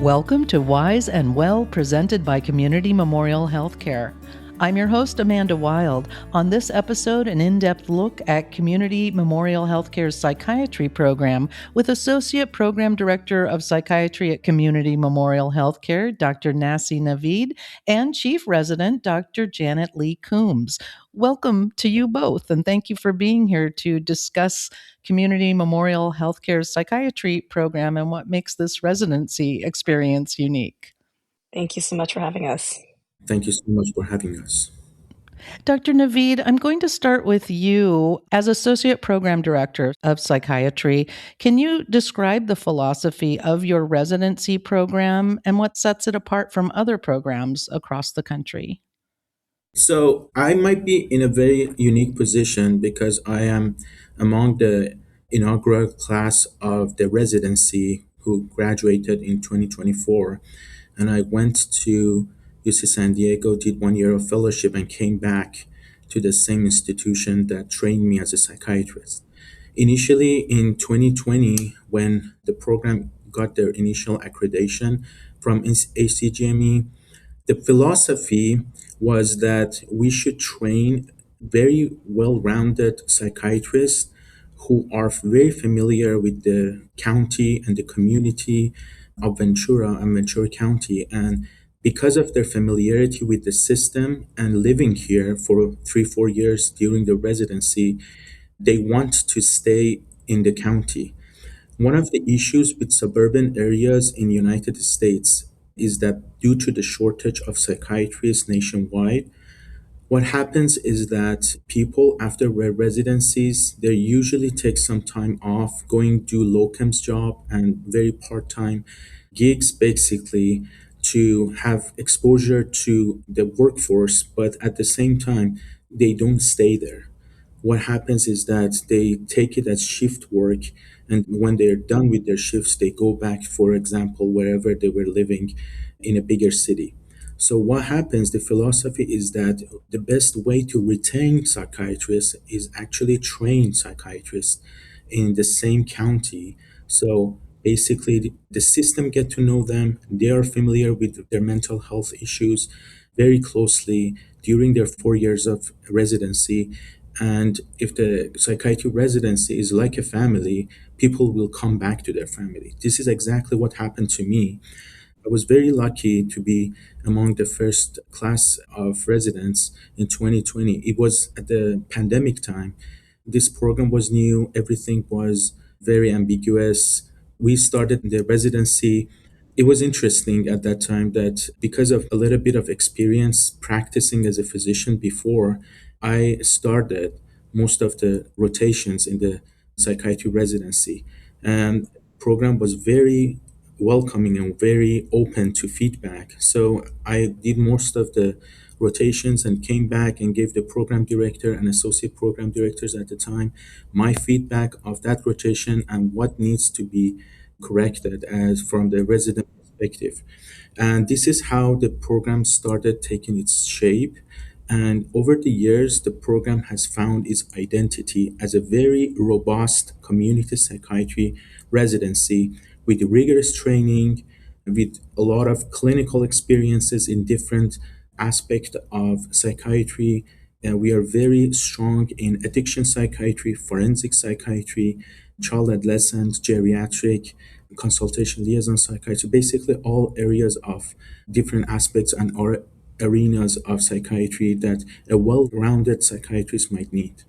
Welcome to Wise and Well, presented by Community Memorial Healthcare. I'm your host, Amanda Wild. On this episode, an in-depth look at Community Memorial Healthcare's Psychiatry program with Associate Program Director of Psychiatry at Community Memorial Healthcare, Dr. Nasi Naveed, and Chief Resident, Dr. Janet Lee Coombs. Welcome to you both, and thank you for being here to discuss Community Memorial Healthcare's Psychiatry program and what makes this residency experience unique. Thank you so much for having us. Thank you so much for having us. Dr. Naveed, I'm going to start with you as Associate Program Director of Psychiatry. Can you describe the philosophy of your residency program and what sets it apart from other programs across the country? So, I might be in a very unique position because I am among the inaugural class of the residency who graduated in 2024. And I went to UC San Diego, did 1 year of fellowship, and came back to the same institution that trained me as a psychiatrist. Initially in 2020, when the program got their initial accreditation from ACGME, the philosophy was that we should train very well rounded psychiatrists who are very familiar with the county and the community of Ventura and Ventura County. And because of their familiarity with the system and living here for 3-4 years during the residency, they want to stay in the county. One of the issues with suburban areas in United States is that due to the shortage of psychiatrists nationwide, what happens is that people after their residencies, they usually take some time off, going do locums job and very part-time gigs basically to have exposure to the workforce, but at the same time, they don't stay there. What happens is that they take it as shift work, and when they're done with their shifts they go back, for example, wherever they were living in a bigger city. So what happens, the philosophy is that the best way to retain psychiatrists is actually train psychiatrists in the same county. So basically the system get to know them, they are familiar with their mental health issues very closely during their 4 years of residency. And if the psychiatry residency is like a family, people will come back to their family. This is exactly what happened to me. I was very lucky to be among the first class of residents in 2020. It was at the pandemic time. This program was new, everything was very ambiguous. We started the residency. It was interesting at that time that because of a little bit of experience practicing as a physician before, I started most of the rotations in the psychiatry residency. And program was very welcoming and very open to feedback. So I did most of the rotations and came back and gave the program director and associate program directors at the time my feedback of that rotation and what needs to be corrected as from the resident perspective. And this is how the program started taking its shape. And over the years, the program has found its identity as a very robust community psychiatry residency with rigorous training, with a lot of clinical experiences in different aspects of psychiatry. And we are very strong in addiction psychiatry, forensic psychiatry, child adolescent, geriatric, consultation liaison psychiatry, basically all areas of different aspects and arenas of psychiatry that a well rounded psychiatrist might need.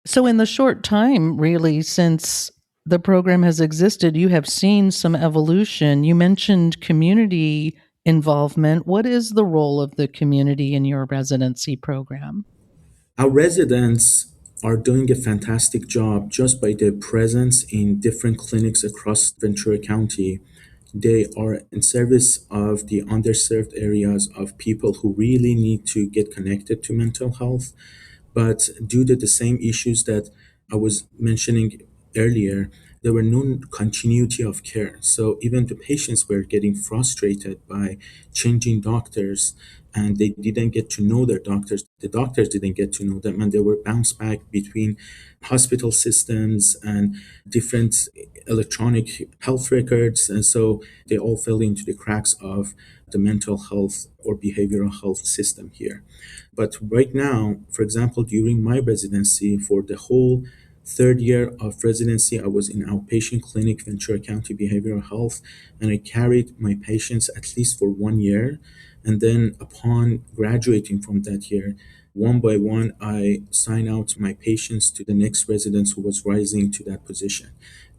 So, in the short time, really, since the program has existed, you have seen some evolution. You mentioned community involvement. What is the role of the community in your residency program? Our residents are doing a fantastic job just by their presence in different clinics across Ventura County. They are in service of the underserved areas of people who really need to get connected to mental health. But due to the same issues that I was mentioning earlier, there were no continuity of care. So even the patients were getting frustrated by changing doctors and they didn't get to know their doctors. The doctors didn't get to know them, and they were bounced back between hospital systems and different electronic health records. And so they all fell into the cracks of the mental health or behavioral health system here. But right now, for example, during my residency, for the whole third year of residency, I was in outpatient clinic, Ventura County Behavioral Health, and I carried my patients at least for 1 year. And then upon graduating from that year, one by one, I sign out my patients to the next resident who was rising to that position.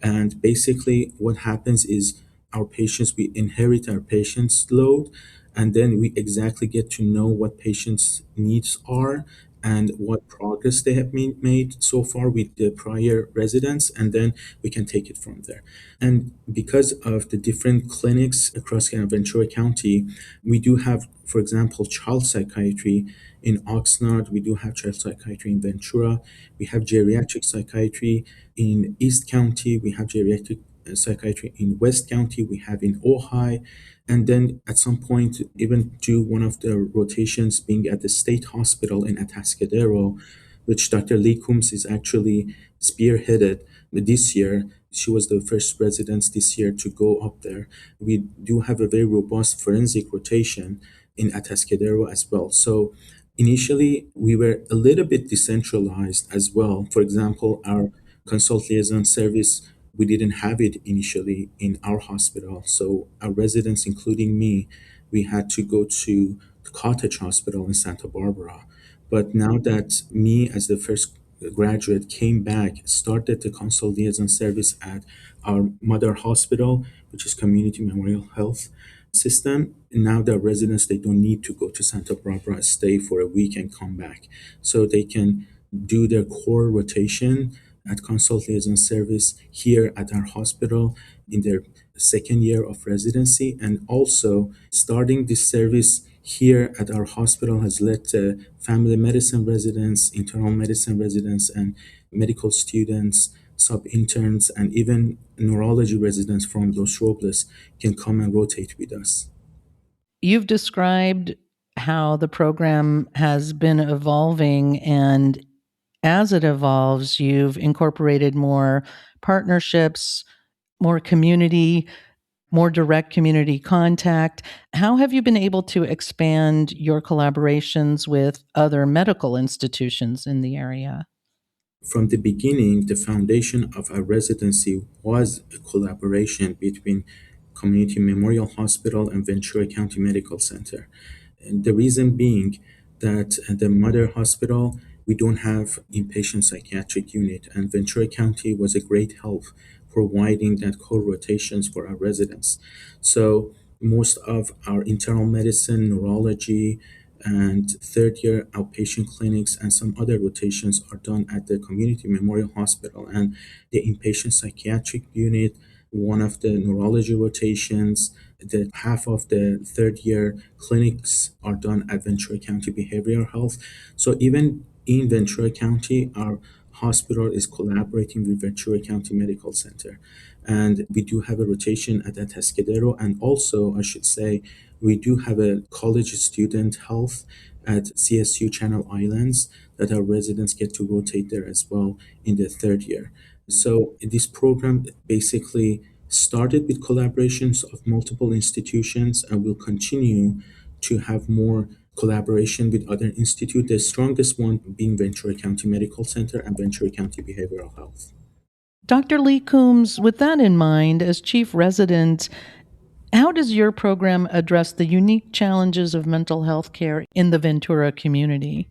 And basically, what happens is our patients, we inherit our patients' load, and then we exactly get to know what patients' needs are and what progress they have made so far with the prior residents, and then we can take it from there. And because of the different clinics across Ventura County, we do have, for example, child psychiatry in Oxnard, we do have child psychiatry in Ventura, we have geriatric psychiatry in East County, we have geriatric psychiatry in West County, we have in Ojai, and then at some point even do one of the rotations being at the state hospital in Atascadero, which Dr. Lee Coombs is actually spearheaded this year. She was the first resident this year to go up there. We do have a very robust forensic rotation in Atascadero as well. So initially, we were a little bit decentralized as well. For example, our consult liaison service, we didn't have it initially in our hospital. So our residents, including me, we had to go to the Cottage Hospital in Santa Barbara. But now that me, as the first graduate, came back, started the consult liaison service at our mother hospital, which is Community Memorial Health System. And now the residents, they don't need to go to Santa Barbara, stay for a week and come back. So they can do their core rotation at consult liaison service here at our hospital in their second year of residency. And also starting this service here at our hospital has led to family medicine residents, internal medicine residents, and medical students, sub-interns, and even neurology residents from Los Robles can come and rotate with us. You've described how the program has been evolving, and as it evolves, you've incorporated more partnerships, more community, more direct community contact. How have you been able to expand your collaborations with other medical institutions in the area? From the beginning, the foundation of our residency was a collaboration between Community Memorial Hospital and Ventura County Medical Center. And the reason being that at the mother hospital, we don't have inpatient psychiatric unit, and Ventura County was a great help providing that co-rotations for our residents. So most of our internal medicine, neurology, and third year outpatient clinics and some other rotations are done at the Community Memorial Hospital, and the inpatient psychiatric unit, one of the neurology rotations, the half of the third year clinics are done at Ventura County Behavioral Health. So even in Ventura County, our hospital is collaborating with Ventura County Medical Center. And we do have a rotation at Atascadero. And also, I should say, we do have a college student health at CSU Channel Islands that our residents get to rotate there as well in the third year. So this program basically started with collaborations of multiple institutions and will continue to have more collaboration with other institutes, the strongest one being Ventura County Medical Center and Ventura County Behavioral Health. Dr. Lee Coombs, with that in mind, as chief resident, how does your program address the unique challenges of mental health care in the Ventura community?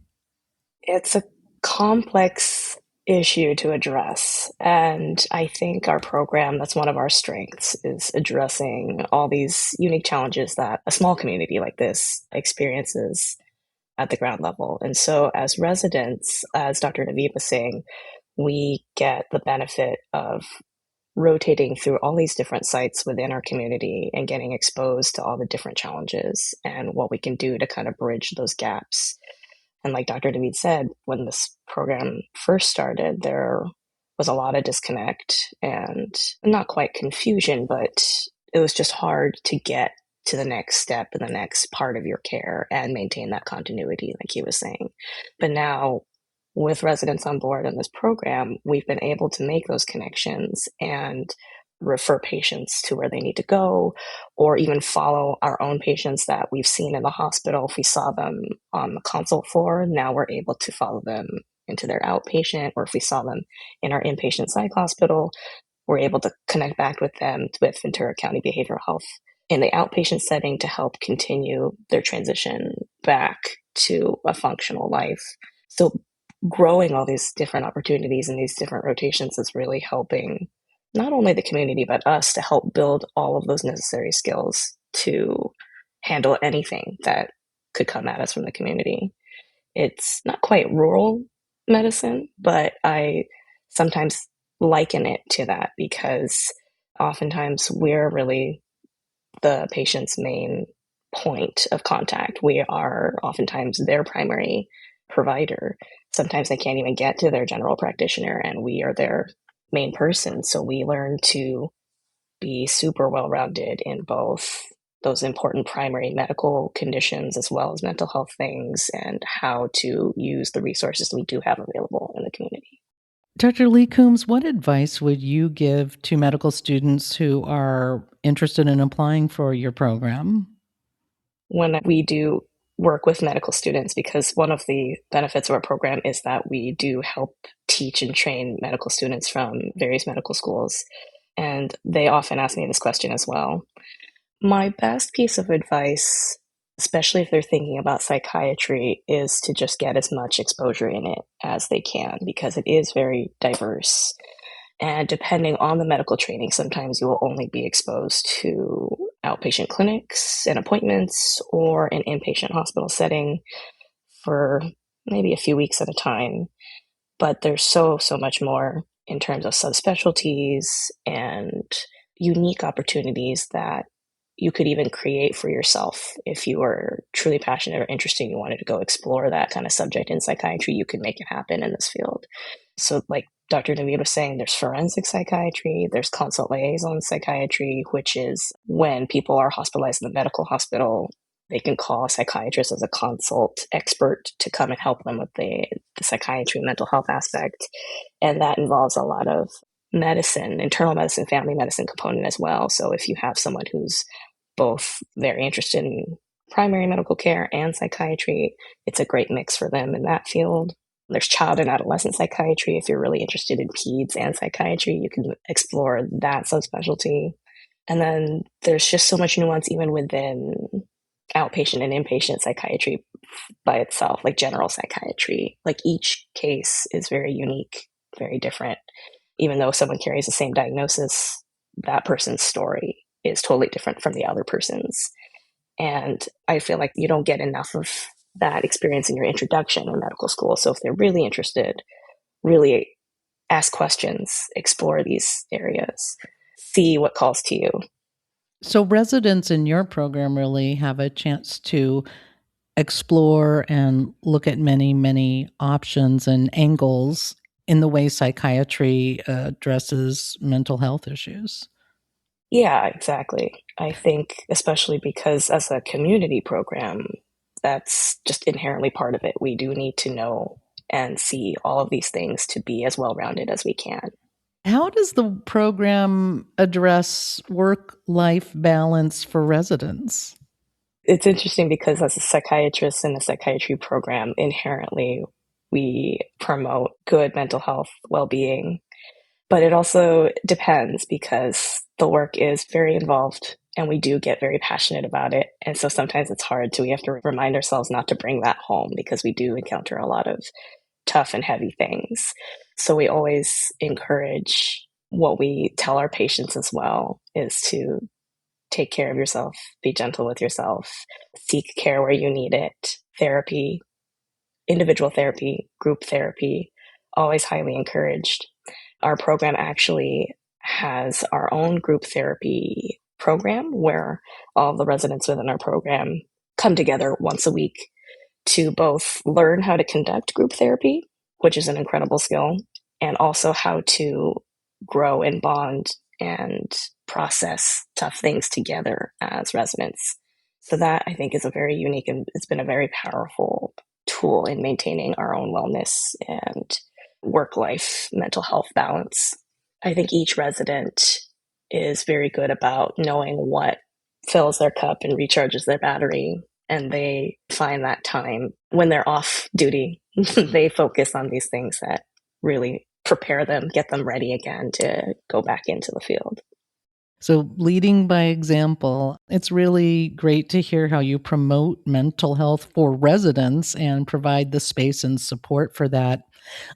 It's a complex issue to address, and I think our program, that's one of our strengths, is addressing all these unique challenges that a small community like this experiences at the ground level. And so as residents, as Dr. Naveed was saying, we get the benefit of rotating through all these different sites within our community and getting exposed to all the different challenges and what we can do to kind of bridge those gaps. And like Dr. David said, when this program first started, there was a lot of disconnect and not quite confusion, but it was just hard to get to the next step and the next part of your care and maintain that continuity, like he was saying. But now, with residents on board in this program, we've been able to make those connections and refer patients to where they need to go, or even follow our own patients that we've seen in the hospital. If we saw them on the consult floor, now we're able to follow them into their outpatient, or if we saw them in our inpatient psych hospital, we're able to connect back with them with Ventura County Behavioral Health in the outpatient setting to help continue their transition back to a functional life. So growing all these different opportunities and these different rotations is really helping not only the community, but us to help build all of those necessary skills to handle anything that could come at us from the community. It's not quite rural medicine, but I sometimes liken it to that because oftentimes we're really the patient's main point of contact. We are oftentimes their primary provider. Sometimes they can't even get to their general practitioner, and we are their main person. So we learn to be super well-rounded in both those important primary medical conditions as well as mental health things, and how to use the resources we do have available in the community. Dr. Lee Coombs, what advice would you give to medical students who are interested in applying for your program? When we do work with medical students, because one of the benefits of our program is that we do help teach and train medical students from various medical schools, and they often ask me this question as well. My best piece of advice, especially if they're thinking about psychiatry, is to just get as much exposure in it as they can, because it is very diverse. And depending on the medical training, sometimes you will only be exposed to outpatient clinics and appointments or an inpatient hospital setting for maybe a few weeks at a time. But there's so much more in terms of subspecialties and unique opportunities that you could even create for yourself. If you were truly passionate or interested and you wanted to go explore that kind of subject in psychiatry, you could make it happen in this field. So like Dr. Naveed was saying, there's forensic psychiatry, there's consult liaison psychiatry, which is when people are hospitalized in the medical hospital, they can call a psychiatrist as a consult expert to come and help them with the psychiatry and mental health aspect. And that involves a lot of medicine, internal medicine, family medicine component as well. So if you have someone who's both very interested in primary medical care and psychiatry, it's a great mix for them in that field. There's child and adolescent psychiatry. If you're really interested in peds and psychiatry, you can explore that subspecialty. And then there's just so much nuance even within outpatient and inpatient psychiatry by itself, like general psychiatry. Like each case is very unique, very different. Even though someone carries the same diagnosis, that person's story is totally different from the other person's. And I feel like you don't get enough of that experience in your introduction in medical school. So if they're really interested, really ask questions, explore these areas, see what calls to you. So residents in your program really have a chance to explore and look at many options and angles in the way psychiatry addresses mental health issues. Yeah, exactly. I think especially because as a community program, that's just inherently part of it. We do need to know and see all of these things to be as well-rounded as we can. How does the program address work-life balance for residents? It's interesting because as a psychiatrist in the psychiatry program, inherently we promote good mental health well-being. But it also depends because the work is very involved and we do get very passionate about it. And so sometimes it's hard we have to remind ourselves not to bring that home because we do encounter a lot of tough and heavy things. So we always encourage, what we tell our patients as well is to take care of yourself, be gentle with yourself, seek care where you need it, therapy, individual therapy, group therapy, always highly encouraged. Our program actually has our own group therapy program where all of the residents within our program come together once a week to both learn how to conduct group therapy, which is an incredible skill, and also how to grow and bond and process tough things together as residents. So that I think is a very unique, and it's been a very powerful tool in maintaining our own wellness and work life mental health balance. I think each resident is very good about knowing what fills their cup and recharges their battery. And they find that time when they're off duty, they focus on these things that really prepare them, get them ready again to go back into the field. So, leading by example, it's really great to hear how you promote mental health for residents and provide the space and support for that.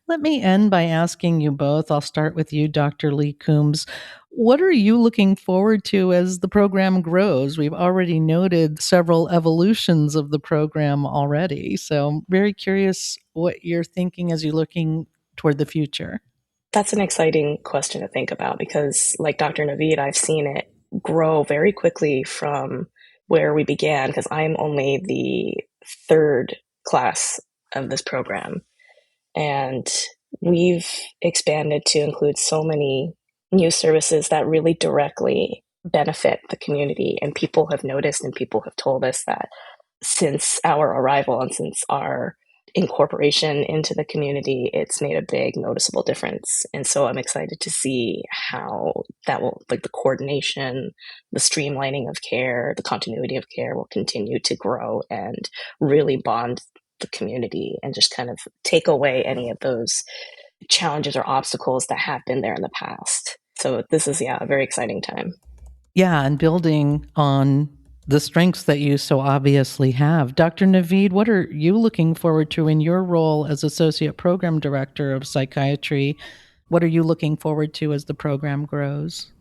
Let me end by asking you both. I'll start with you, Dr. Lee Coombs. What are you looking forward to as the program grows? We've already noted several evolutions of the program already. So, I'm very curious what you're thinking as you're looking toward the future. That's an exciting question to think about because, like Dr. Naveed, I've seen it grow very quickly from where we began because I'm only the third class of this program. And we've expanded to include so many new services that really directly benefit the community. And people have noticed and people have told us that since our arrival and since our incorporation into the community, it's made a big noticeable difference. And so I'm excited to see how that will, like the coordination, the streamlining of care, the continuity of care will continue to grow and really bond the community and just kind of take away any of those challenges or obstacles that have been there in the past. So this is, a very exciting time. Yeah, and building on the strengths that you so obviously have. Dr. Naveed, what are you looking forward to in your role as Associate Program Director of Psychiatry? What are you looking forward to as the program grows?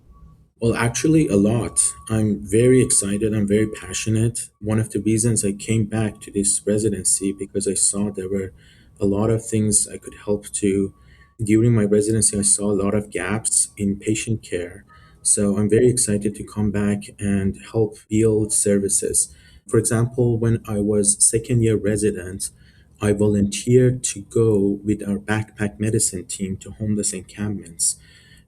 Well, actually, a lot. I'm very excited. I'm very passionate. One of the reasons I came back to this residency because I saw there were a lot of things I could help to. During my residency, I saw a lot of gaps in patient care. So I'm very excited to come back and help build services. For example, when I was second year resident, I volunteered to go with our backpack medicine team to homeless encampments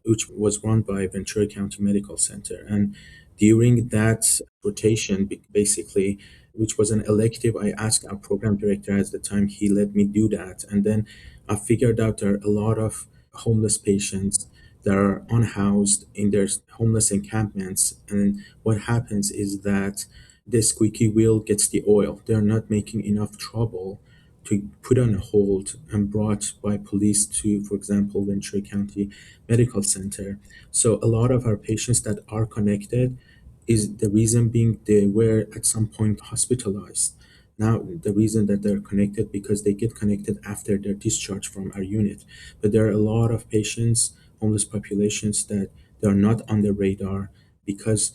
which was run by Ventura County Medical Center. And during that rotation, basically, which was an elective, I asked our program director at the time, he let me do that. And then I figured out there are a lot of homeless patients that are unhoused in their homeless encampments. And what happens is that the squeaky wheel gets the oil. They're not making enough trouble to put on a hold and brought by police to, for example, Ventura County Medical Center. So a lot of our patients that are connected is the reason being they were at some point hospitalized. Now the reason that they're connected because they get connected after their discharge from our unit. But there are a lot of patients, homeless populations that they are not on the radar because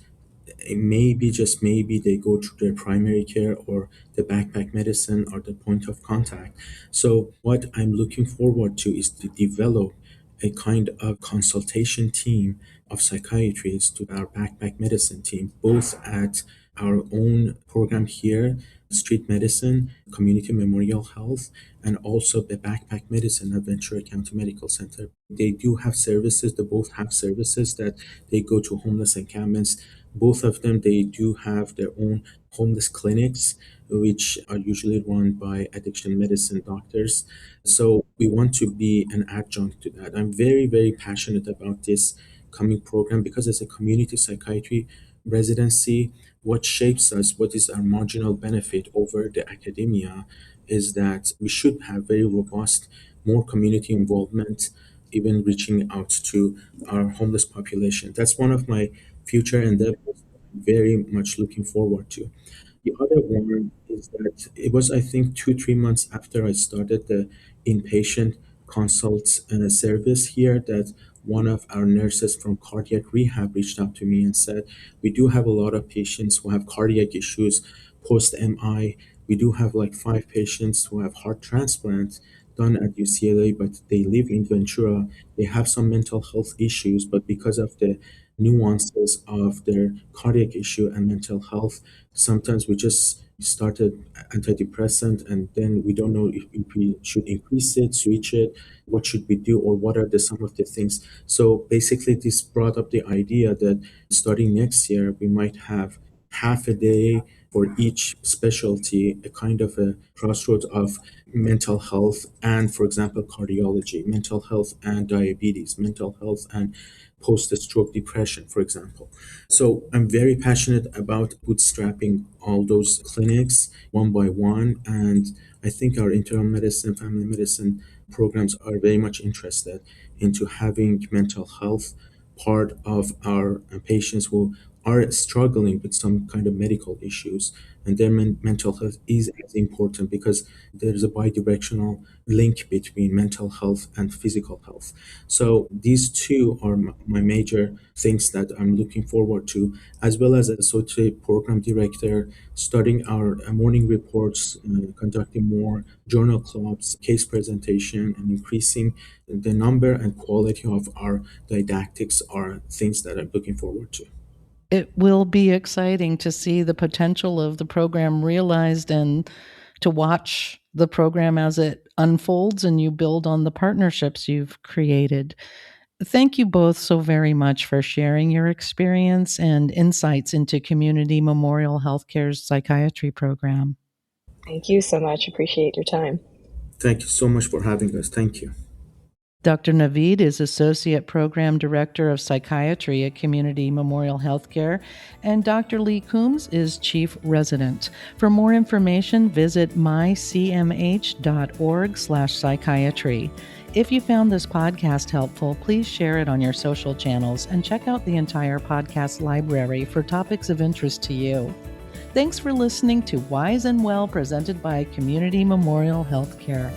maybe just maybe they go to their primary care or the backpack medicine or the point of contact. So what I'm looking forward to is to develop a kind of consultation team of psychiatrists to our backpack medicine team, both at our own program here, street medicine, community memorial health, and also the backpack medicine at Ventura County Medical Center. They do have services, they both have services that they go to homeless encampments. Both of them, they do have their own homeless clinics, which are usually run by addiction medicine doctors. So we want to be an adjunct to that. I'm very, very passionate about this coming program because as a community psychiatry residency, what shapes us, what is our marginal benefit over the academia is that we should have very robust, more community involvement, even reaching out to our homeless population. That's one of my future endeavors that I'm very much looking forward to. The other one is that it was, I think, 2, 3 months after I started the inpatient consult service here that one of our nurses from cardiac rehab reached out to me and said, we do have a lot of patients who have cardiac issues post MI. We do have like 5 patients who have heart transplants done at UCLA, but they live in Ventura. They have some mental health issues, but because of the nuances of their cardiac issue and mental health. Sometimes we just started antidepressant and then we don't know if we should increase it, switch it, what should we do, or what are some of the things. So basically, this brought up the idea that starting next year, we might have half a day for each specialty, a kind of a crossroads of mental health and, for example, cardiology, mental health and diabetes, mental health and post-stroke depression, for example. So I'm very passionate about bootstrapping all those clinics one by one. And I think our internal medicine, family medicine programs are very much interested into having mental health part of our patients who are struggling with some kind of medical issues. And their mental health is as important because there's a bidirectional link between mental health and physical health. So these two are my major things that I'm looking forward to, as well as associate program director, studying our morning reports, conducting more journal clubs, case presentation, and increasing the number and quality of our didactics are things that I'm looking forward to. It will be exciting to see the potential of the program realized and to watch the program as it unfolds and you build on the partnerships you've created. Thank you both so very much for sharing your experience and insights into Community Memorial Healthcare's psychiatry program. Thank you so much. Appreciate your time. Thank you so much for having us. Thank you. Dr. Naveed is Associate Program Director of Psychiatry at Community Memorial Healthcare, and Dr. Lee Coombs is Chief Resident. For more information, visit mycmh.org/psychiatry. If you found this podcast helpful, please share it on your social channels and check out the entire podcast library for topics of interest to you. Thanks for listening to Wise and Well, presented by Community Memorial Healthcare.